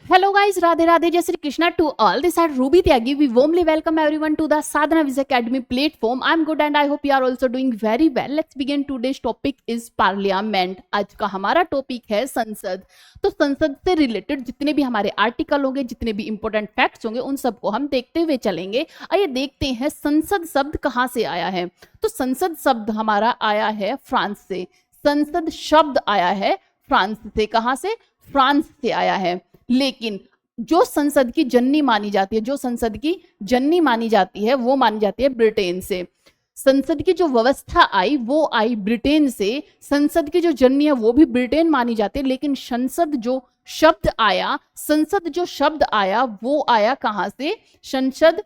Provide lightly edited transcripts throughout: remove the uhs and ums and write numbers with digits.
Hello guys, Radhe Radhe, Jai Shri Krishna to all. This is Ruby Tyagi. We warmly welcome everyone to the Sadhana Viz Academy platform. I'm good and I hope you are also doing very well. Let's begin. Today's topic is Parliament. आज का हमारा topic है संसद। तो संसद से related जितने भी हमारे आर्टिकल होंगे, जितने भी इंपॉर्टेंट फैक्ट्स होंगे, उन सबको हम देखते हुए चलेंगे। आइए देखते हैं संसद शब्द कहाँ से आया है। तो संसद शब्द हमारा आया है फ्रांस से। संसद शब्द आया है फ्रांस से। कहाँ से? फ्रांस से आया है। लेकिन जो संसद की जननी मानी जाती है, जो संसद की जननी मानी जाती है, वो मानी जाती है ब्रिटेन से। संसद की जो व्यवस्था आई वो आई ब्रिटेन से। संसद की जो जननी है वो भी ब्रिटेन मानी जाती है। लेकिन संसद जो शब्द आया, संसद जो शब्द आया वो आया कहां से? संसद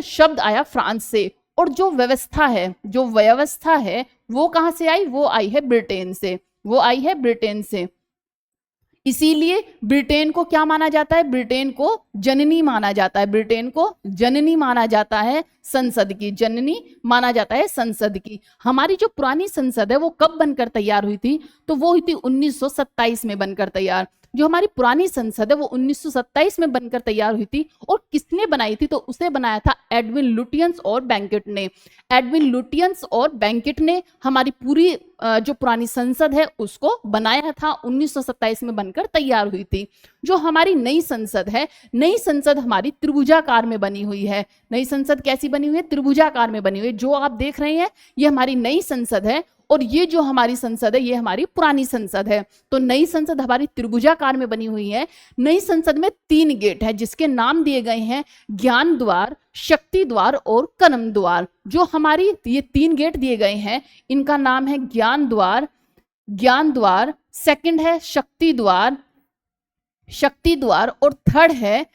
शब्द आया फ्रांस से। और जो व्यवस्था है, जो व्यवस्था है वो कहां से आई? वो आई है ब्रिटेन से। वो आई है ब्रिटेन से। इसीलिए ब्रिटेन को क्या माना जाता है? ब्रिटेन को जननी माना जाता है। ब्रिटेन को जननी माना जाता है, संसद की जननी माना जाता है संसद की। हमारी जो पुरानी संसद है वो कब बनकर तैयार हुई थी? तो वो हुई थी 1927 में बनकर तैयार। जो हमारी पुरानी संसद है वो 1927 में बनकर तैयार हुई थी। और किसने बनाई थी? तो उसे बनाया था एडविन लुटियंस और बैंकेट ने। एडविन लुटियंस और बैंकेट ने हमारी पूरी जो पुरानी संसद है उसको बनाया था। 1927 में बनकर तैयार हुई थी। जो हमारी नई संसद है, नई संसद हमारी त्रिभुजाकार में बनी हुई है। नई संसद कैसी बनी हुई है? त्रिभुजाकार में बनी हुई है। जो आप देख रहे हैं ये हमारी नई संसद है और ये जो हमारी संसद है ये हमारी पुरानी संसद है। तो नई संसद हमारी त्रिभुजाकार में बनी हुई है। नई संसद में 3 गेट है जिसके नाम दिए गए हैं ज्ञान द्वार, शक्ति द्वार और कर्म द्वार। जो हमारी ये 3 गेट दिए गए हैं इनका नाम है ज्ञान द्वार, सेकंड है शक्ति द्वार और थर्ड है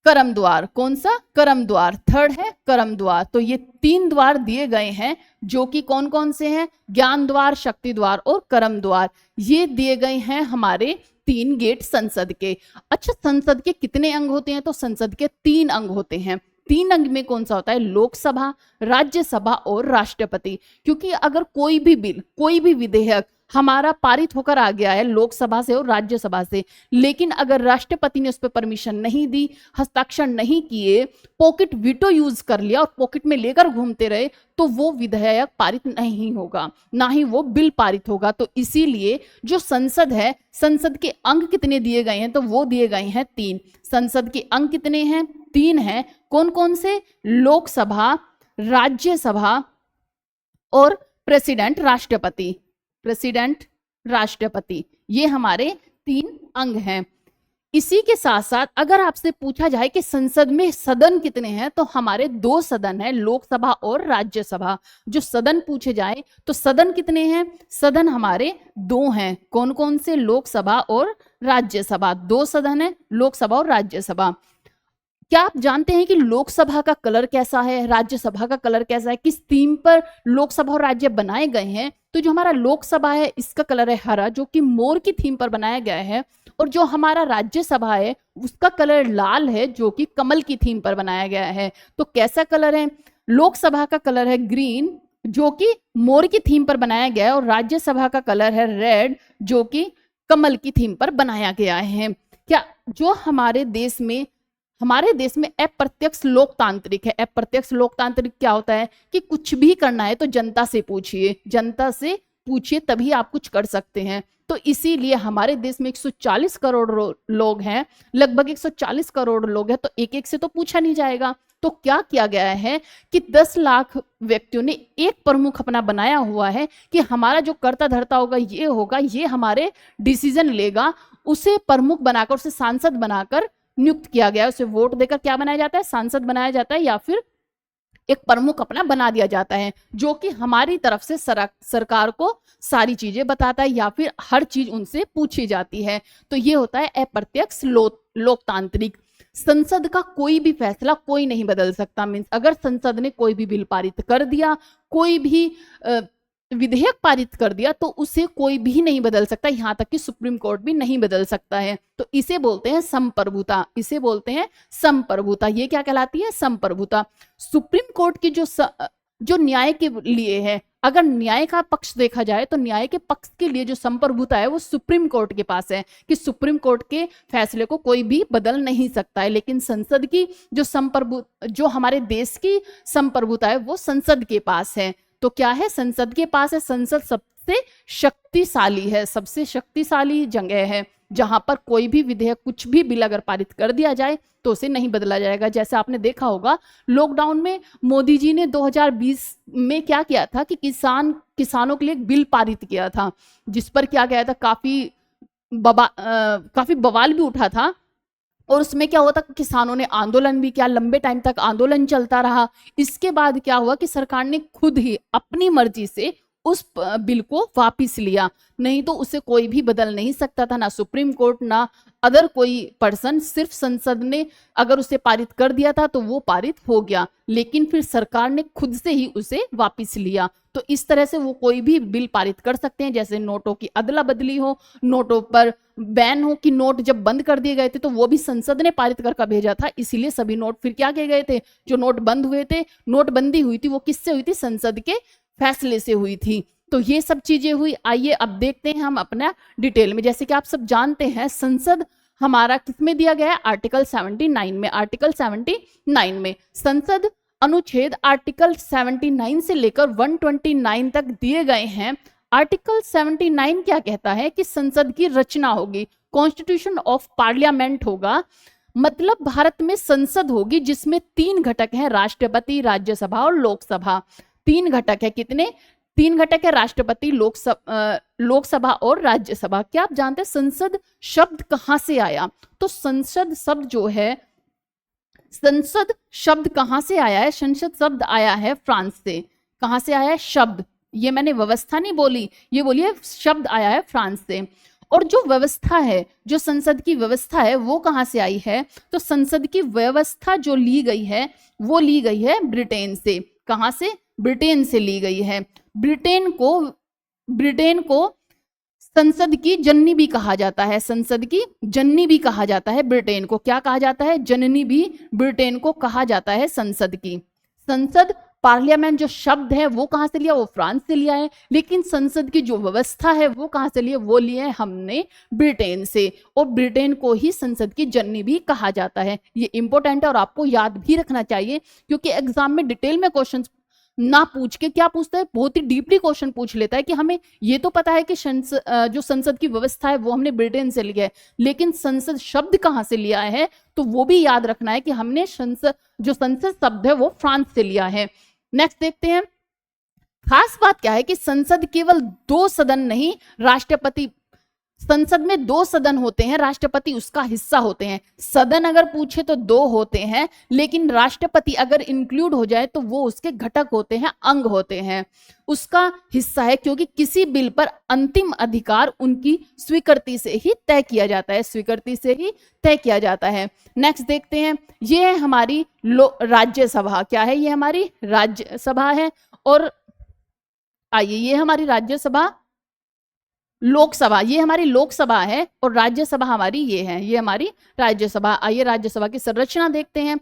कर्म द्वार। कौन सा? कर्म द्वार। थर्ड है कर्म द्वार। तो ये 3 द्वार दिए गए हैं जो कि कौन कौन से हैं? ज्ञान द्वार, शक्ति द्वार और कर्म द्वार। ये दिए गए हैं हमारे 3 गेट संसद के। अच्छा, संसद के कितने अंग होते हैं? तो संसद के 3 अंग होते हैं। 3 अंग में कौन सा होता है? लोकसभा, राज्यसभा और राष्ट्रपति। क्योंकि अगर कोई भी बिल, कोई भी विधेयक हमारा पारित होकर आ गया है लोकसभा से और राज्यसभा से, लेकिन अगर राष्ट्रपति ने उस पर परमिशन नहीं दी, हस्ताक्षर नहीं किए, पॉकेट वीटो यूज कर लिया और पॉकेट में लेकर घूमते रहे, तो वो विधेयक पारित नहीं होगा, ना ही वो बिल पारित होगा। तो इसीलिए जो संसद है, संसद के अंग कितने दिए गए हैं? तो वो दिए गए हैं 3। संसद के अंग कितने हैं? 3 हैं। कौन कौन से? लोकसभा, राज्यसभा और प्रेसिडेंट राष्ट्रपति। ये हमारे 3 अंग हैं। इसी के साथ साथ अगर आपसे पूछा जाए कि संसद में सदन कितने हैं, तो हमारे 2 सदन हैं, लोकसभा और राज्यसभा। जो सदन पूछे जाए तो सदन कितने हैं? सदन हमारे 2 हैं। कौन कौन से? लोकसभा और राज्यसभा। 2 सदन है, लोकसभा और राज्यसभा। क्या आप जानते हैं कि लोकसभा का कलर कैसा है, राज्यसभा का कलर कैसा है? किस थीम पर लोकसभा और राज्य बनाए गए हैं? तो जो हमारा लोकसभा है इसका कलर है हरा, जो कि मोर की थीम पर बनाया गया है। और जो हमारा राज्यसभा है उसका कलर लाल है, जो कि कमल की थीम पर बनाया गया है। तो कैसा कलर है? लोकसभा का कलर है ग्रीन, जो कि मोर की थीम पर बनाया गया है। और राज्यसभा का कलर है रेड, जो कि कमल की थीम पर बनाया गया है। क्या जो हमारे देश में अप्रत्यक्ष लोकतांत्रिक है। अप्रत्यक्ष लोकतांत्रिक क्या होता है? कि कुछ भी करना है तो जनता से पूछिए तभी आप कुछ कर सकते हैं। तो इसीलिए हमारे देश में 140 करोड़ लोग हैं, लगभग 140 करोड़ लोग हैं, तो एक से तो पूछा नहीं जाएगा। तो क्या किया गया है कि 10 लाख व्यक्तियों ने एक प्रमुख अपना बनाया हुआ है कि हमारा जो कर्ता धर्ता होगा, ये हमारे डिसीजन लेगा। उसे प्रमुख बनाकर, उसे सांसद बनाकर नियुक्त किया गया है। उसे वोट देकर क्या बनाया जाता है? सांसद बनाया जाता है, या फिर एक प्रमुख अपना बना दिया जाता है, जो कि हमारी तरफ से सरकार को सारी चीजें बताता है या फिर हर चीज उनसे पूछी जाती है। तो ये होता है अप्रत्यक्ष लोकतांत्रिक। संसद का कोई भी फैसला कोई नहीं बदल सकता। मीन्स अगर संसद ने कोई भी बिल पारित कर दिया, कोई भी विधेयक पारित कर दिया, तो उसे कोई भी नहीं बदल सकता, यहां तक कि सुप्रीम कोर्ट भी नहीं बदल सकता है। तो इसे बोलते हैं संप्रभुता। ये क्या कहलाती है? संप्रभुता। सुप्रीम कोर्ट की जो न्याय के लिए है, अगर न्याय का पक्ष देखा जाए तो न्याय के पक्ष के लिए जो संप्रभुता है वो सुप्रीम कोर्ट के पास है, कि सुप्रीम कोर्ट के फैसले को कोई भी बदल नहीं सकता है। लेकिन संसद की जो हमारे देश की संप्रभुता है वो संसद के पास है। तो क्या है, संसद के पास है। संसद सबसे शक्तिशाली है, सबसे शक्तिशाली जगह है जहां पर कोई भी विधेयक, कुछ भी बिल अगर पारित कर दिया जाए तो उसे नहीं बदला जाएगा। जैसे आपने देखा होगा लॉकडाउन में मोदी जी ने 2020 में क्या किया था कि किसानों के लिए एक बिल पारित किया था, जिस पर क्या गया था, काफी बवाल भी उठा था। और उसमें क्या हुआ था, किसानों ने आंदोलन भी किया, लंबे टाइम तक आंदोलन चलता रहा। इसके बाद क्या हुआ कि सरकार ने खुद ही अपनी मर्जी से उस बिल को वापस लिया, नहीं तो उसे कोई भी बदल नहीं सकता था, ना सुप्रीम कोर्ट ना अदर कोई पर्सन। सिर्फ संसद ने अगर उसे पारित कर दिया था तो वो पारित हो गया, लेकिन फिर सरकार ने खुद से ही उसे वापस लिया। तो इस तरह से वो कोई भी बिल पारित कर सकते हैं, जैसे नोटों की अदला बदली हो, नोटों पर बैन हो, कि नोट जब बंद कर दिए गए थे तो वो भी संसद ने पारित करके भेजा था, इसीलिए सभी नोट फिर क्या किए गए थे, जो नोट बंद हुए थे, नोटबंदी हुई थी, वो किससे हुई थी, संसद के फैसले से हुई थी। तो ये सब चीजें हुई। आइए अब देखते हैं हम अपना डिटेल में। जैसे कि आप सब जानते हैं संसद हमारा किसमें दिया गया है, आर्टिकल 79 में। आर्टिकल 79 में संसद अनुच्छेद आर्टिकल 79 से लेकर 129 तक दिए गए हैं। आर्टिकल 79 क्या कहता है कि संसद की रचना होगी, कॉन्स्टिट्यूशन ऑफ पार्लियामेंट होगा, मतलब भारत में संसद होगी जिसमें 3 घटक हैं, राष्ट्रपति, राज्यसभा और लोकसभा। 3 घटक है, कितने, 3 घटक है, राष्ट्रपति, लोकसभा और राज्यसभा। क्या आप जानते हैं संसद शब्द कहां से आया? तो संसद शब्द जो है, संसद शब्द कहां से आया है? संसद शब्द आया है फ्रांस से। कहां से आया है शब्द? ये मैंने व्यवस्था नहीं बोली, ये बोलिए शब्द आया है फ्रांस से। और जो व्यवस्था है, जो संसद की व्यवस्था है, वो कहां से आई है? तो संसद की व्यवस्था जो ली गई है वो ली गई है ब्रिटेन से। कहां से? ब्रिटेन से ली गई है। ब्रिटेन को संसद की जननी भी कहा जाता है, संसद की जननी भी कहा जाता है ब्रिटेन को। क्या कहा जाता है? जननी भी ब्रिटेन को कहा जाता है संसद की। संसद, पार्लियामेंट जो शब्द है वो कहां से लिया? वो फ्रांस से लिया है। लेकिन संसद की जो व्यवस्था है वो कहां से लिए? वो लिए हमने ब्रिटेन से। और ब्रिटेन को ही संसद की जननी भी कहा जाता है। ये इंपॉर्टेंट है और आपको याद भी रखना चाहिए, क्योंकि एग्जाम में डिटेल में क्वेश्चन ना पूछ के क्या पूछता है, बहुत ही डीपली क्वेश्चन पूछ लेता है कि हमें ये तो पता है कि जो संसद की व्यवस्था है वो हमने ब्रिटेन से लिया है, लेकिन संसद शब्द कहां से लिया है तो वो भी याद रखना है कि हमने जो संसद शब्द है वो फ्रांस से लिया है। नेक्स्ट देखते हैं, खास बात क्या है कि संसद केवल 2 सदन नहीं, राष्ट्रपति, संसद में 2 सदन होते हैं, राष्ट्रपति उसका हिस्सा होते हैं। सदन अगर पूछे तो 2 होते हैं, लेकिन राष्ट्रपति अगर इंक्लूड हो जाए तो वो उसके घटक होते हैं, अंग होते हैं, उसका हिस्सा है, क्योंकि किसी बिल पर अंतिम अधिकार उनकी स्वीकृति से ही तय किया जाता है, स्वीकृति से ही तय किया जाता है। नेक्स्ट देखते हैं, ये है हमारी राज्यसभा। क्या है? ये हमारी राज्यसभा है। और आइए, ये हमारी राज्यसभा, लोकसभा, ये हमारी लोकसभा है, और राज्यसभा हमारी ये है, ये हमारी राज्यसभा। आइए राज्यसभा की संरचना देखते हैं।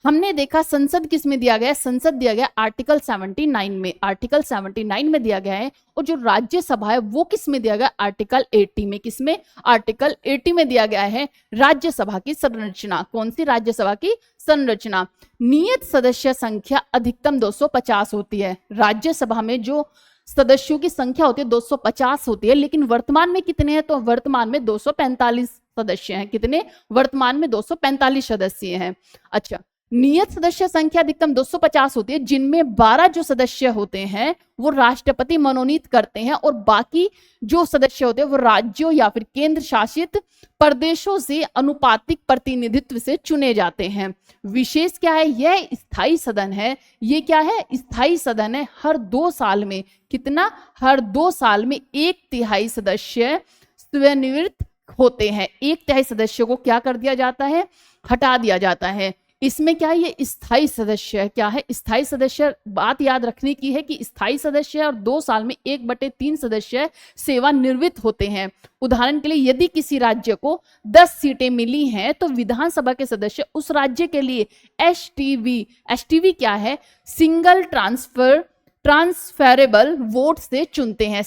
हमने देखा संसद किस में दिया गया? संसद दिया गया आर्टिकल 79 में, आर्टिकल 79 में दिया गया है। और जो राज्यसभा है वो किस में दिया गया? आर्टिकल 80 में। किसमें? आर्टिकल 80 में दिया गया है राज्यसभा की संरचना। कौन सी राज्यसभा की संरचना? नियत सदस्य संख्या अधिकतम 250 होती है। राज्यसभा में जो सदस्यों की संख्या होती है 250 होती है, लेकिन वर्तमान में कितने हैं? तो वर्तमान में 245 सदस्य हैं। कितने? वर्तमान में 245 सदस्य हैं। अच्छा, नियत सदस्य संख्या अधिकतम 250 होती है, जिनमें 12 जो सदस्य होते हैं वो राष्ट्रपति मनोनीत करते हैं, और बाकी जो सदस्य होते हैं वो राज्यों या फिर केंद्र शासित प्रदेशों से अनुपातिक प्रतिनिधित्व से चुने जाते हैं। विशेष क्या है? यह स्थायी सदन है। ये क्या है? स्थायी सदन है। हर 2 साल में, कितना? हर 2 साल में 1/3 सदस्य सेवानिवृत्त होते हैं। 1/3 सदस्य को क्या कर दिया जाता है? हटा दिया जाता है। इसमें क्या है? ये स्थायी सदस्य है। क्या है? स्थायी सदस्य। बात याद रखने की है कि स्थायी सदस्य है और 2 साल में 1/3 सदस्य सेवानिवृत्त होते हैं। उदाहरण के लिए यदि किसी राज्य को 10 सीटें मिली हैं तो विधानसभा के सदस्य उस राज्य के लिए STV क्या है? सिंगल ट्रांसफर ट्रांसफेरेबल वोट से चुनते हैं,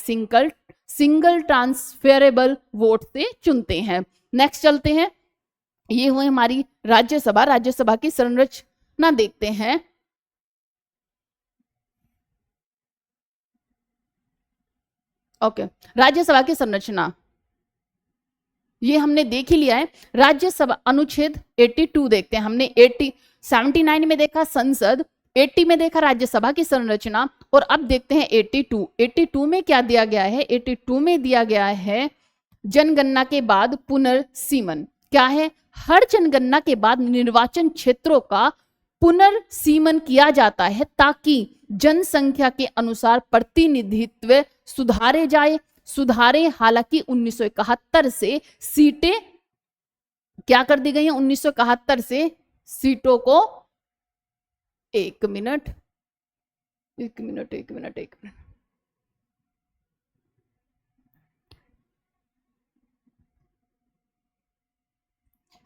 सिंगल ट्रांसफेरेबल वोट से चुनते हैं। नेक्स्ट चलते हैं, ये हुई हमारी राज्यसभा। राज्यसभा की संरचना देखते हैं। ओके, राज्यसभा की संरचना ये हमने देख ही लिया है। राज्यसभा अनुच्छेद 82 देखते हैं। हमने 79 में देखा संसद, 80 में देखा राज्यसभा की संरचना, और अब देखते हैं 82 में क्या दिया गया है। 82 में दिया गया है जनगणना के बाद पुनर्सीमन। क्या है? हर जनगणना के बाद निर्वाचन क्षेत्रों का पुनर्सीमन किया जाता है ताकि जनसंख्या के अनुसार प्रतिनिधित्व सुधारे। हालांकि 1971 से सीटें क्या कर दी गई हैं? 1971 से सीटों को एक मिनट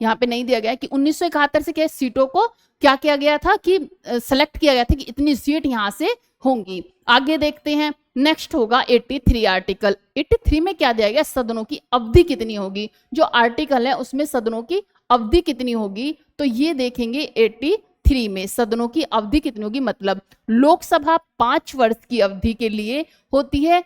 यहाँ पे नहीं दिया गया कि 1971 से क्या सीटों को क्या किया गया था कि सेलेक्ट किया गया था कि इतनी सीट यहां से होंगी। आगे देखते हैं, नेक्स्ट होगा 83 आर्टिकल। 83 में क्या दिया गया? सदनों की अवधि कितनी होगी। जो आर्टिकल है उसमें सदनों की अवधि कितनी होगी, तो ये देखेंगे 83 में सदनों की अवधि कितनी होगी। मतलब लोकसभा 5 वर्ष की अवधि के लिए होती है,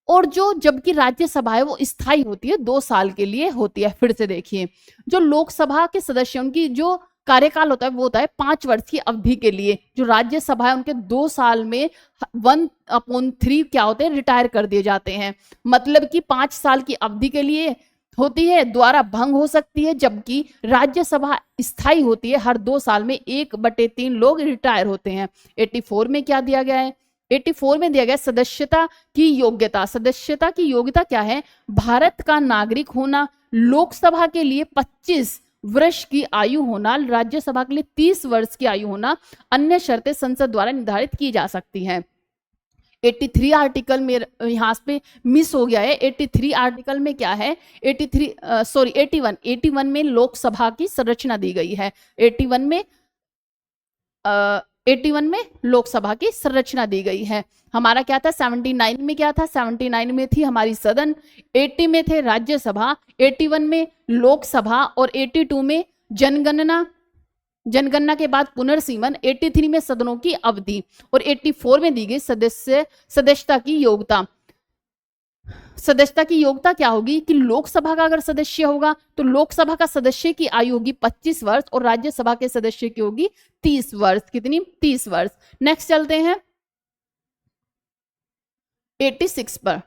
और जो जबकि राज्यसभा है वो स्थायी होती है, 2 साल के लिए होती है। फिर से देखिए, जो लोकसभा के सदस्यों की जो कार्यकाल होता है वो होता है 5 वर्ष की अवधि के लिए। जो राज्यसभा है उनके 2 साल में 1/3 क्या होते हैं? रिटायर कर दिए जाते हैं। मतलब कि 5 साल की अवधि के लिए होती है, द्वारा भंग हो सकती है, जबकि राज्यसभा स्थायी होती है, हर 2 साल में 1/3 लोग रिटायर होते हैं। 84 में क्या दिया गया है? 84 में दिया गया सदस्यता की योग्यता। सदस्यता की योग्यता क्या है? भारत का नागरिक होना, लोकसभा के लिए 25 वर्ष की आयु होना, राज्यसभा के लिए 30 वर्ष की आयु होना, अन्य शर्तें संसद द्वारा निर्धारित की जा सकती हैं। 83 आर्टिकल में यहाँ पे मिस हो गया है। 83 आर्टिकल में क्या है? 81 में लोकसभा की संरचना दी गई है। 81 में लोकसभा की संरचना दी गई है। हमारा क्या था? 79 में क्या था? 79 में थी हमारी सदन, 80 में थे राज्यसभा, 81 में लोकसभा, और 82 में जनगणना के बाद पुनर्सीमन, 83 में सदनों की अवधि, और 84 में दी गई सदस्यता की योग्यता। सदस्यता की योग्यता क्या होगी कि लोकसभा का अगर सदस्य होगा तो लोकसभा का सदस्य की आयु होगी 25 वर्ष, और राज्यसभा के सदस्य की होगी 30 वर्ष। कितनी? 30 वर्ष। नेक्स्ट चलते हैं 86 पर।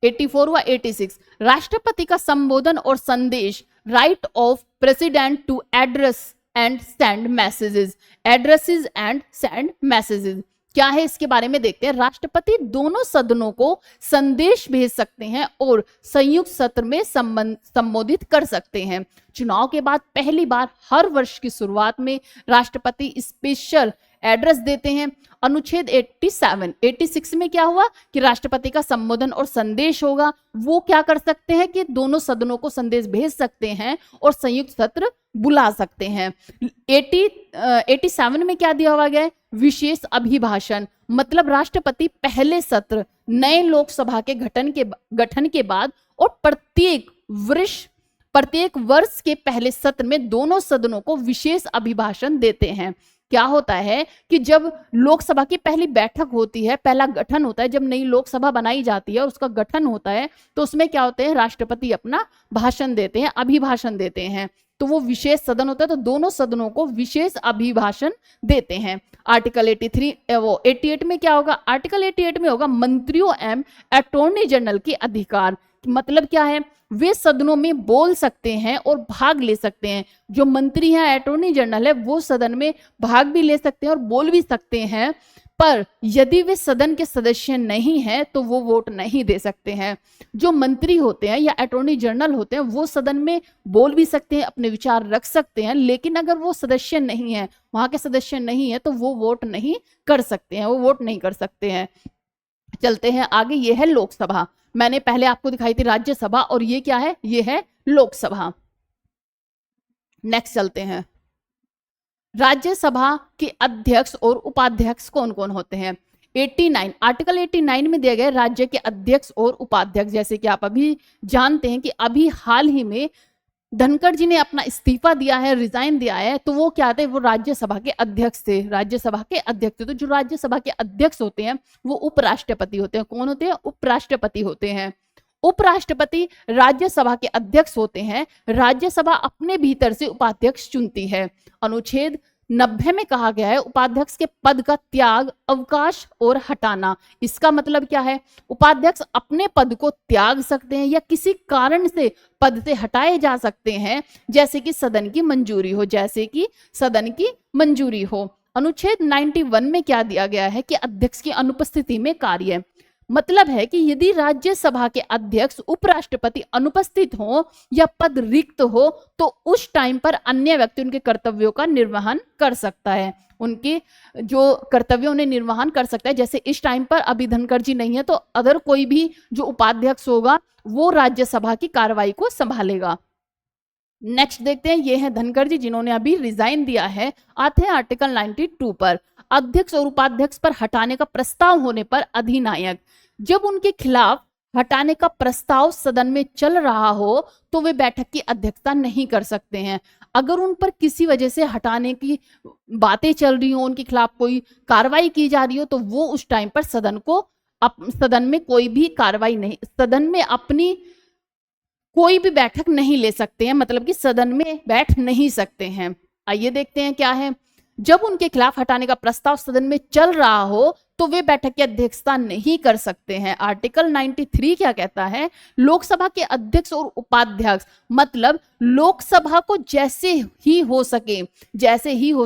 84 हुआ, 86 राष्ट्रपति का संबोधन और संदेश, right of president to address and send messages. Addresses and send messages क्या है, इसके बारे में देखते हैं। राष्ट्रपति दोनों सदनों को संदेश भेज सकते हैं और संयुक्त सत्र में संबोधित कर सकते हैं। चुनाव के बाद पहली बार हर वर्ष की शुरुआत में राष्ट्रपति स्पेशल एड्रेस देते हैं। अनुच्छेद 86 में क्या हुआ कि राष्ट्रपति का संबोधन और संदेश होगा। वो क्या कर सकते हैं कि दोनों सदनों को संदेश भेज सकते हैं और संयुक्त सत्र बुला सकते हैं। 87 में क्या दिया हुआ गया है? विशेष अभिभाषण। मतलब राष्ट्रपति पहले सत्र नए लोकसभा के गठन के बाद और प्रत्येक वर्ष के पहले सत्र में दोनों सदनों को विशेष अभिभाषण देते हैं। क्या होता है कि जब लोकसभा की पहली बैठक होती है, पहला गठन होता है, जब नई लोकसभा बनाई जाती है और उसका गठन होता है, तो उसमें क्या होते हैं? राष्ट्रपति अपना भाषण देते हैं, अभिभाषण देते हैं। तो वो विशेष सदन होता है, तो दोनों सदनों को विशेष अभिभाषण देते हैं। आर्टिकल 88 में क्या होगा? आर्टिकल 88 में होगा मंत्रियों एवं अटॉर्नी जनरल के अधिकार। मतलब क्या है? वे सदनों में बोल सकते हैं और भाग ले सकते हैं। जो मंत्री हैं, अटॉर्नी जनरल है, वो सदन में भाग भी ले सकते हैं और बोल भी सकते हैं, पर यदि वे सदन के सदस्य नहीं हैं तो वो वोट नहीं दे सकते हैं। जो मंत्री होते हैं या अटॉर्नी जनरल होते हैं वो सदन में बोल भी सकते हैं, अपने विचार रख सकते हैं, लेकिन अगर वो सदस्य नहीं है, वहां के सदस्य नहीं है, तो वो वोट नहीं कर सकते हैं, वो वोट नहीं कर सकते हैं। चलते हैं आगे। ये है लोकसभा। मैंने पहले आपको दिखाई थी राज्यसभा, और ये क्या है? ये है लोकसभा। नेक्स्ट चलते हैं। राज्यसभा के अध्यक्ष और उपाध्यक्ष कौन कौन होते हैं? 89 आर्टिकल 89 में दिया गया राज्य के अध्यक्ष और उपाध्यक्ष। जैसे कि आप अभी जानते हैं कि अभी हाल ही में धनखड़ जी ने अपना इस्तीफा दिया है, रिजाइन दिया है, तो वो क्या थे, वो राज्यसभा के अध्यक्ष थे, राज्यसभा के अध्यक्ष थे। तो जो राज्यसभा के अध्यक्ष होते हैं वो उपराष्ट्रपति होते हैं। कौन होते हैं? उपराष्ट्रपति होते हैं। उपराष्ट्रपति राज्यसभा के अध्यक्ष होते हैं। राज्यसभा अपने भीतर से उपाध्यक्ष चुनती है। अनुच्छेद 90 में कहा गया है उपाध्यक्ष के पद का त्याग, अवकाश और हटाना। इसका मतलब क्या है? उपाध्यक्ष अपने पद को त्याग सकते हैं या किसी कारण से पद से हटाए जा सकते हैं, जैसे कि सदन की मंजूरी हो, जैसे कि सदन की मंजूरी हो। अनुच्छेद 91 में क्या दिया गया है कि अध्यक्ष की अनुपस्थिति में कार्य, मतलब है कि यदि राज्यसभा के अध्यक्ष उपराष्ट्रपति अनुपस्थित हो या पद रिक्त हो तो उस टाइम पर अन्य व्यक्ति उनके कर्तव्यों का निर्वहन कर सकता है, उनके जो कर्तव्यों उन्हें निर्वहन कर सकता है। जैसे इस टाइम पर अभी धनखड़ जी नहीं है तो अदर कोई भी जो उपाध्यक्ष होगा वो राज्यसभा की कार्रवाई को संभालेगा। नेक्स्ट देखते हैं, ये है धनखड़ जी जिन्होंने अभी रिजाइन दिया है। आते हैं आर्टिकल 92 पर। अध्यक्ष और उपाध्यक्ष पर हटाने का प्रस्ताव होने पर अधिनायक, जब उनके खिलाफ हटाने का प्रस्ताव सदन में चल रहा हो तो वे बैठक की अध्यक्षता नहीं कर सकते हैं। अगर उन पर किसी वजह से हटाने की बातें चल रही हो, उनके खिलाफ कोई कार्रवाई की जा रही हो, तो वो उस टाइम पर सदन में कोई भी कार्रवाई नहीं, सदन में अपनी कोई भी बैठक नहीं ले सकते हैं, मतलब कि सदन में बैठ नहीं सकते हैं। आइए देखते हैं क्या है। जब उनके खिलाफ हटाने का प्रस्ताव सदन में चल रहा हो तो वे बैठक की अध्यक्षता नहीं कर सकते हैं। आर्टिकल 93 क्या कहता है? लोकसभा के अध्यक्ष और उपाध्यक्ष, मतलब लोकसभा को जैसे ही हो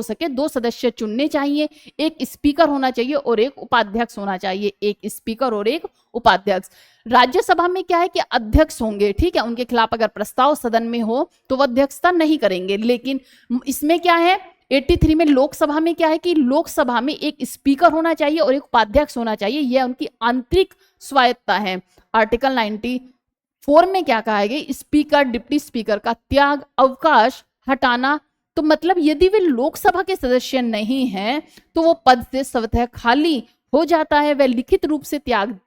सके 2 सदस्य चुनने चाहिए, एक स्पीकर होना चाहिए और एक उपाध्यक्ष होना चाहिए, एक स्पीकर और एक उपाध्यक्ष। राज्यसभा में क्या है कि अध्यक्ष होंगे, ठीक है, उनके खिलाफ अगर प्रस्ताव सदन में हो तो वह अध्यक्षता नहीं करेंगे। लेकिन इसमें क्या है, 83 में लोकसभा में क्या है कि लोकसभा में एक स्पीकर होना चाहिए और एक उपाध्यक्ष होना चाहिए, यह उनकी आंतरिक स्वायत्तता है। आर्टिकल 94 में क्या कहा है? स्पीकर, डिप्टी स्पीकर का त्याग, अवकाश, हटाना। तो मतलब यदि वे लोकसभा के सदस्य नहीं हैं तो वो पद से स्वतः खाली हो जाता है, वह लिखित रूप से त्याग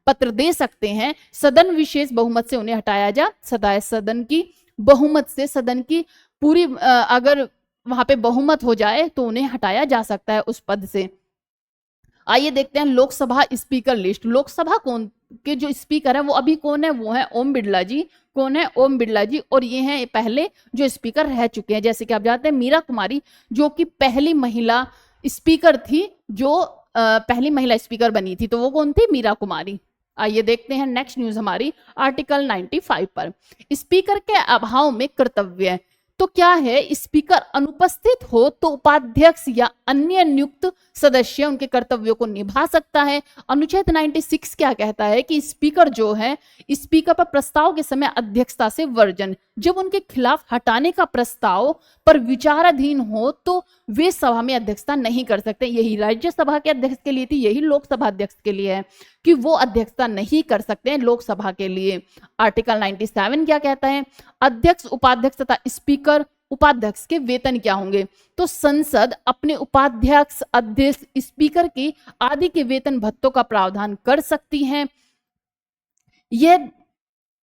पत्र दे सकते हैं। सदन विशेष बहुमत से उन्हें हटाया जा सकता है। सदन की बहुमत से, सदन की पूरी अगर वहां पे बहुमत हो जाए तो उन्हें हटाया जा सकता है उस पद से। आइए देखते हैं लोकसभा स्पीकर लिस्ट। लोकसभा कौन के जो स्पीकर है वो अभी कौन है? वो है ओम बिरला जी। कौन है? ओम बिरला जी। और ये हैं पहले जो स्पीकर रह चुके हैं। जैसे कि आप जानते हैं मीरा कुमारी जो कि पहली महिला स्पीकर थी, जो पहली महिला स्पीकर बनी थी, तो वो कौन थी? मीरा कुमारी। आइए देखते हैं नेक्स्ट न्यूज हमारी आर्टिकल 95 पर। स्पीकर के अभाव में कर्तव्य, तो क्या है? स्पीकर अनुपस्थित हो तो उपाध्यक्ष या अन्य नियुक्त सदस्य उनके कर्तव्यों को निभा सकता है। अनुच्छेद 96 क्या कहता है कि स्पीकर जो है, स्पीकर पर प्रस्ताव के समय अध्यक्षता से वर्जन, जब उनके खिलाफ हटाने का प्रस्ताव पर विचाराधीन हो तो वे सभा में अध्यक्षता नहीं कर सकते। यही राज्यसभा के अध्यक्ष के लिए थी, यही लोकसभा अध्यक्ष के लिए है कि वो अध्यक्षता नहीं कर सकते हैं लोकसभा के लिए। आर्टिकल 97 क्या कहता है? अध्यक्ष, उपाध्यक्ष तथा स्पीकर, उपाध्यक्ष के वेतन क्या होंगे? तो संसद अपने उपाध्यक्ष, अध्यक्ष, स्पीकर की आदि के वेतन भत्तों का प्रावधान कर सकती है। यह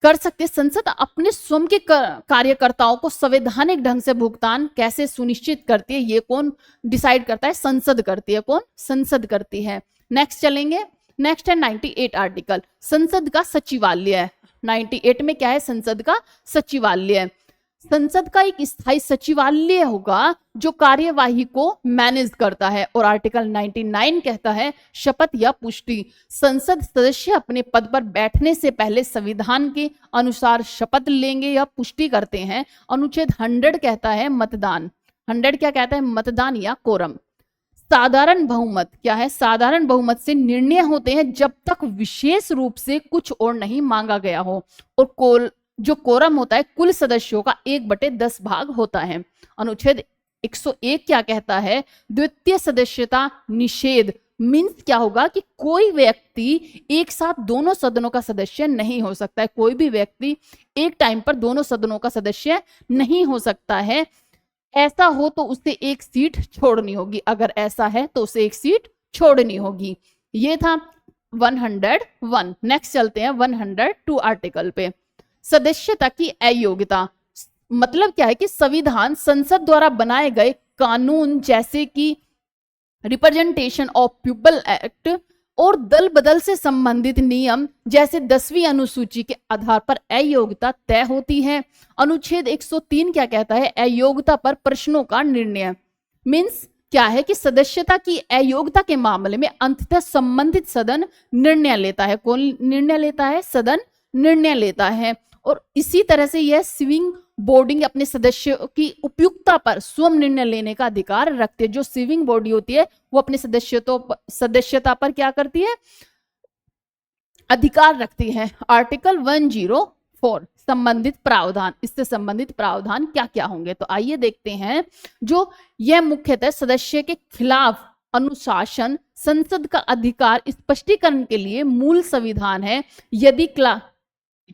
कर सकते संसद अपने स्वयं के कार्यकर्ताओं को संवैधानिक ढंग से भुगतान कैसे सुनिश्चित करती है? ये कौन डिसाइड करता है? संसद करती है। कौन? संसद करती है। नेक्स्ट चलेंगे। नेक्स्ट है 98 आर्टिकल, संसद का सचिवालय। 98 में क्या है? संसद का सचिवालय। संसद का एक स्थायी सचिवालय होगा जो कार्यवाही को मैनेज करता है। और आर्टिकल 99 कहता है शपथ या पुष्टि, संसद सदस्य अपने पद पर बैठने से पहले संविधान के अनुसार शपथ लेंगे या पुष्टि करते हैं। अनुच्छेद 100 कहता है मतदान। 100 क्या कहता है? मतदान या कोरम। साधारण बहुमत क्या है? साधारण बहुमत से निर्णय होते हैं जब तक विशेष रूप से कुछ और नहीं मांगा गया हो। और जो कोरम होता है कुल सदस्यों का 1/10 भाग होता है। अनुच्छेद 101 क्या कहता है? द्वितीय सदस्यता निषेध मीन्स क्या होगा कि कोई व्यक्ति एक साथ दोनों सदनों का सदस्य नहीं हो सकता है। कोई भी व्यक्ति एक टाइम पर दोनों सदनों का सदस्य नहीं हो सकता है। ऐसा हो तो उसे एक सीट छोड़नी होगी। अगर ऐसा है तो उसे एक सीट छोड़नी होगी। ये था 101। नेक्स्ट चलते हैं 102 आर्टिकल पे। सदस्यता की अयोग्यता मतलब क्या है कि संविधान संसद द्वारा बनाए गए कानून जैसे कि रिप्रेजेंटेशन ऑफ पीपल एक्ट और दल बदल से संबंधित नियम जैसे 10वीं अनुसूची के आधार पर अयोग्यता तय होती है। अनुच्छेद 103 क्या कहता है? अयोग्यता पर प्रश्नों का निर्णय। मीन्स क्या है कि सदस्यता की अयोग्यता के मामले में अंततः संबंधित सदन निर्णय लेता है। कौन निर्णय लेता है? सदन निर्णय लेता है। और इसी तरह से यह स्विंग बोर्डिंग अपने सदस्यों की उपयुक्तता पर स्वयं निर्णय लेने का अधिकार रखती है। जो स्विंग बॉडी होती है वो अपने सदस्यता पर क्या करती है? अधिकार रखती है। आर्टिकल 104 संबंधित प्रावधान, इससे संबंधित प्रावधान क्या क्या होंगे? तो आइए देखते हैं। जो यह मुख्यतः सदस्य के खिलाफ अनुशासन, संसद का अधिकार स्पष्टीकरण के लिए मूल संविधान है। यदि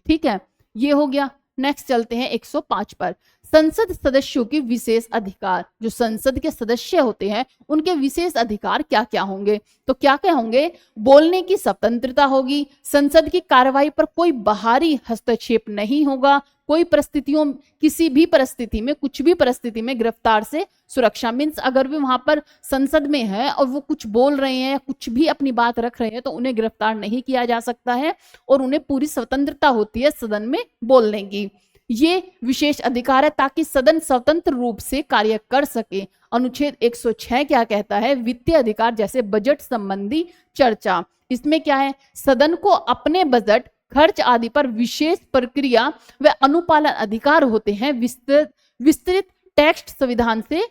ठीक है, ये हो गया। नेक्स्ट चलते हैं 105 पर। संसद सदस्यों की विशेष अधिकार। जो संसद के सदस्य होते हैं उनके विशेष अधिकार क्या क्या होंगे? तो क्या क्या होंगे? बोलने की स्वतंत्रता होगी, संसद की कार्रवाई पर कोई बाहरी हस्तक्षेप नहीं होगा, कोई परिस्थितियों किसी भी परिस्थिति में कुछ भी परिस्थिति में गिरफ्तार से सुरक्षा। मीन्स अगर भी वहां पर संसद में है और वो कुछ बोल रहे हैं, कुछ भी अपनी बात रख रहे हैं, तो उन्हें गिरफ्तार नहीं किया जा सकता है और उन्हें पूरी स्वतंत्रता होती है सदन में बोलने की। ये विशेष अधिकार है ताकि सदन स्वतंत्र रूप से कार्य कर सके। अनुच्छेद 106 क्या कहता है? वित्तीय अधिकार जैसे बजट संबंधी चर्चा। इसमें क्या है? सदन को अपने बजट खर्च आदि पर विशेष प्रक्रिया व अनुपालन अधिकार होते हैं। विस्तृत टेक्स्ट संविधान से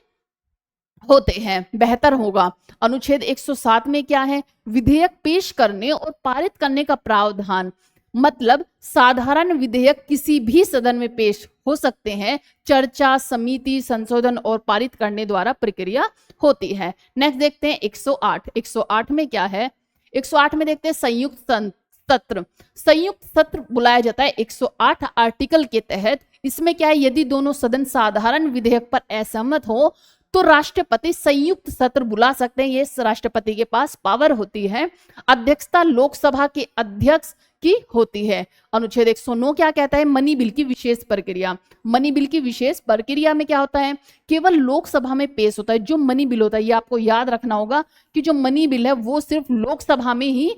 होते हैं, बेहतर होगा। अनुच्छेद 107 में क्या है? विधेयक पेश करने और पारित करने का प्रावधान। मतलब साधारण विधेयक किसी भी सदन में पेश हो सकते हैं, चर्चा, समिति, संशोधन और पारित करने द्वारा प्रक्रिया होती है। नेक्स्ट देखते हैं 108। 108 में क्या है? 108 में देखते हैं संयुक्त सत्र। संयुक्त सत्र बुलाया जाता है 108 आर्टिकल के तहत। इसमें क्या है? यदि दोनों सदन साधारण विधेयक पर असहमत हो तो राष्ट्रपति संयुक्त सत्र बुला सकते हैं। ये राष्ट्रपति के पास पावर होती है। अध्यक्षता लोकसभा के अध्यक्ष की होती है। अनुच्छेद 109 क्या कहता है? मनी बिल की विशेष प्रक्रिया। मनी बिल की विशेष प्रक्रिया में क्या होता है? केवल लोकसभा में पेश होता है। जो मनी बिल होता है, ये आपको याद रखना होगा कि जो मनी बिल है वो सिर्फ लोकसभा में ही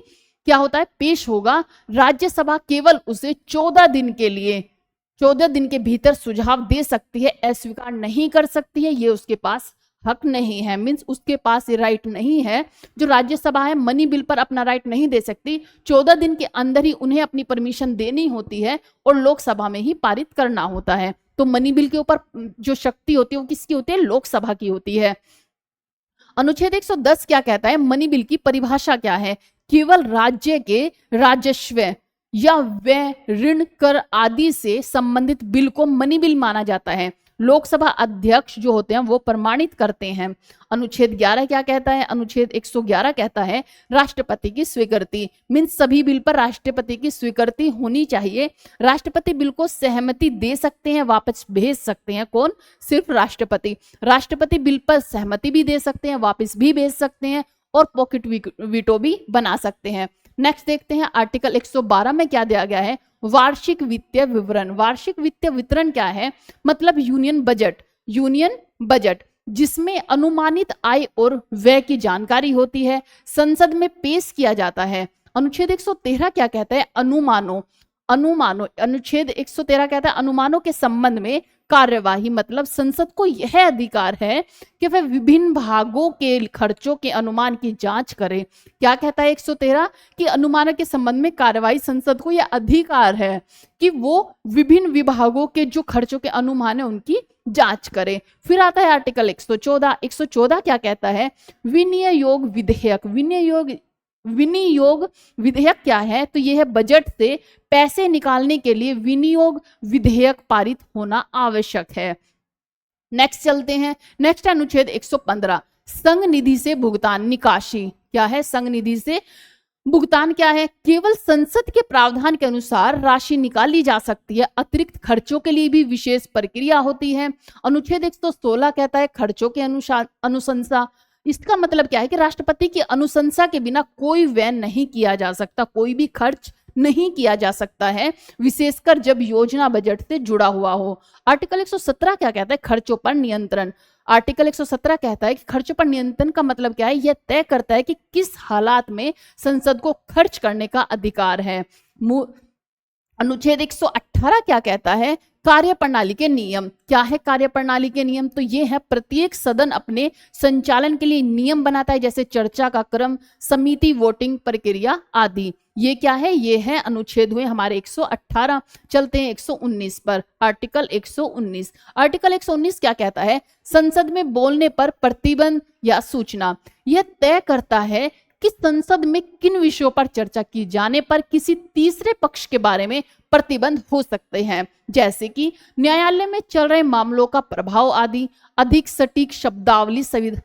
क्या होता है? पेश होगा। राज्यसभा केवल उसे 14 दिन के लिए 14 दिन के भीतर सुझाव दे सकती है, अस्वीकार नहीं कर सकती है। ये उसके पास हक नहीं है। मीन्स उसके पास ये राइट नहीं है। जो राज्यसभा है मनी बिल पर अपना राइट नहीं दे सकती। 14 दिन के अंदर ही उन्हें अपनी परमिशन देनी होती है और लोकसभा में ही पारित करना होता है। तो मनी बिल के ऊपर जो शक्ति होती है वो किसकी होती है? लोकसभा की होती है। अनुच्छेद 110 क्या कहता है? मनी बिल की परिभाषा क्या है? केवल राज्य के राजस्व या व्यय, ऋण, कर आदि से संबंधित बिल को मनी बिल माना जाता है। लोकसभा अध्यक्ष जो होते हैं वो प्रमाणित करते हैं। अनुच्छेद 11 क्या कहता है? अनुच्छेद 111 कहता है राष्ट्रपति की स्वीकृति। मीन्स सभी बिल पर राष्ट्रपति की स्वीकृति होनी चाहिए। राष्ट्रपति बिल को सहमति दे सकते हैं, वापस भेज सकते हैं। कौन? सिर्फ राष्ट्रपति। राष्ट्रपति बिल पर सहमति भी दे सकते हैं, वापस भी भेज सकते हैं और पॉकेट वीटो भी बना सकते हैं। नेक्स्ट देखते हैं आर्टिकल 112 में क्या दिया गया है? वार्षिक वित्तीय विवरण। वार्षिक वित्तीय विवरण क्या है? मतलब यूनियन बजट। यूनियन बजट जिसमें अनुमानित आय और व्यय की जानकारी होती है, संसद में पेश किया जाता है। अनुच्छेद 113 क्या कहता है? अनुमानों। अनुच्छेद 113 कहता है अनुमानों के संबंध में कार्यवाही। मतलब संसद को यह अधिकार है कि वह विभिन्न भागों के खर्चों के अनुमान की जांच करे। क्या कहता है 113? कि अनुमानों के संबंध में कार्यवाही संसद को यह अधिकार है कि वो विभिन्न विभागों के जो खर्चों के अनुमान है उनकी जांच करे। फिर आता है आर्टिकल 114। 114 क्या कहता है? विनियोग विधेयक। विनियोग विधेयक क्या है? तो यह है बजट से पैसे निकालने के लिए विनियोग विधेयक पारित होना आवश्यक है। नेक्स्ट चलते हैं। नेक्स्ट अनुच्छेद 115 संघ निधि से भुगतान, निकासी। क्या है? संघ निधि से भुगतान क्या है? केवल संसद के प्रावधान के अनुसार राशि निकाली जा सकती है। अतिरिक्त खर्चों के लिए भी विशेष प्रक्रिया होती है। अनुच्छेद 116 कहता है खर्चों के अनुशंसा इसका मतलब क्या है कि राष्ट्रपति की अनुशंसा के बिना कोई व्यय नहीं किया जा सकता, कोई भी खर्च नहीं किया जा सकता है, विशेषकर जब योजना बजट से जुड़ा हुआ हो। आर्टिकल 117 क्या कहता है? खर्चों पर नियंत्रण। आर्टिकल 117 कहता है कि खर्चों पर नियंत्रण का मतलब क्या है? यह तय करता है कि किस हालात में संसद को खर्च करने का अधिकार है। अनुच्छेद 118 क्या कहता है? कार्यप्रणाली के नियम। क्या है कार्यप्रणाली के नियम? तो ये है प्रत्येक सदन अपने संचालन के लिए नियम बनाता है, जैसे चर्चा का क्रम, समिति, वोटिंग प्रक्रिया आदि। ये क्या है? ये है अनुच्छेद हुए हमारे 118। चलते हैं 119 पर। आर्टिकल 119। आर्टिकल 119 क्या कहता है? संसद में बोलने पर प्रतिबंध या सूचना। यह तय करता है कि संसद में किन विषयों पर चर्चा की जाने पर किसी तीसरे पक्ष के बारे में प्रतिबंध हो सकते हैं, जैसे कि न्यायालय में चल रहे मामलों का प्रभाव आदि। अधिक सटीक शब्दावली संविधान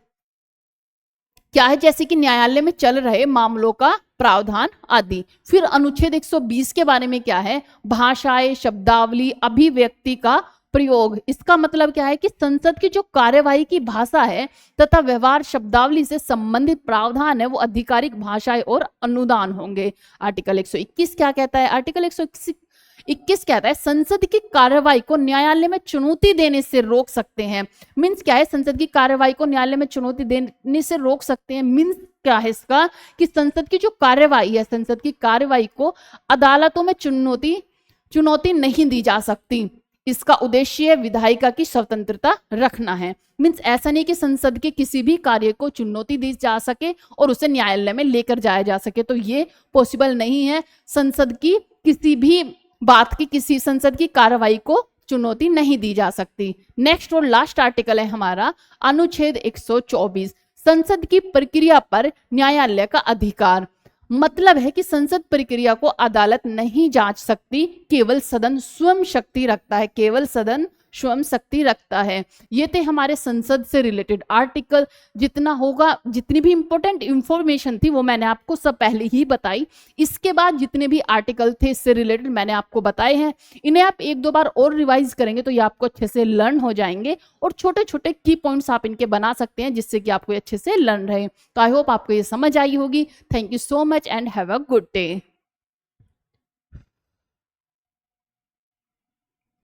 क्या है? जैसे कि न्यायालय में चल रहे मामलों का प्रावधान आदि। फिर अनुच्छेद 120 के बारे में क्या है? भाषाएं, शब्दावली, अभिव्यक्ति का प्रयोग। इसका मतलब क्या है कि संसद की जो कार्यवाही की भाषा है तथा व्यवहार शब्दावली से संबंधित प्रावधान है वो आधिकारिक भाषाएं और अनुदान होंगे। आर्टिकल 121 क्या कहता है? आर्टिकल 121 कहता है संसद की कार्यवाही को न्यायालय में चुनौती देने से रोक सकते हैं। मीन्स क्या है? संसद की कार्यवाही को न्यायालय में चुनौती देने से रोक सकते हैं। मीन्स क्या है इसका? कि संसद की जो कार्यवाही है, संसद की कार्यवाही को अदालतों में चुनौती नहीं दी जा सकती। इसका उद्देश्य विधायिका की स्वतंत्रता रखना है। मीन्स ऐसा नहीं कि संसद के किसी भी कार्य को चुनौती दी जा सके और उसे न्यायालय में लेकर जाया जा सके, तो ये पॉसिबल नहीं है। संसद की किसी भी बात की, किसी संसद की कार्रवाई को चुनौती नहीं दी जा सकती। नेक्स्ट और लास्ट आर्टिकल है हमारा अनुच्छेद 124, संसद की प्रक्रिया पर न्यायालय का अधिकार। मतलब है कि संसद प्रक्रिया को अदालत नहीं जांच सकती, केवल सदन स्वयं शक्ति रखता है, केवल सदन स्वयं शक्ति रखता है। ये थे हमारे संसद से रिलेटेड आर्टिकल। जितना होगा, जितनी भी इंपॉर्टेंट इंफॉर्मेशन थी वो मैंने आपको सब पहले ही बताई। इसके बाद जितने भी आर्टिकल थे इससे रिलेटेड मैंने आपको बताए हैं। इन्हें आप एक दो बार और रिवाइज करेंगे तो ये आपको अच्छे से लर्न हो जाएंगे और छोटे छोटे की पॉइंट्स आप इनके बना सकते हैं जिससे कि आपको अच्छे से लर्न रहे। तो आई होप आपको ये समझ आई होगी। Thank you so much and have a good day.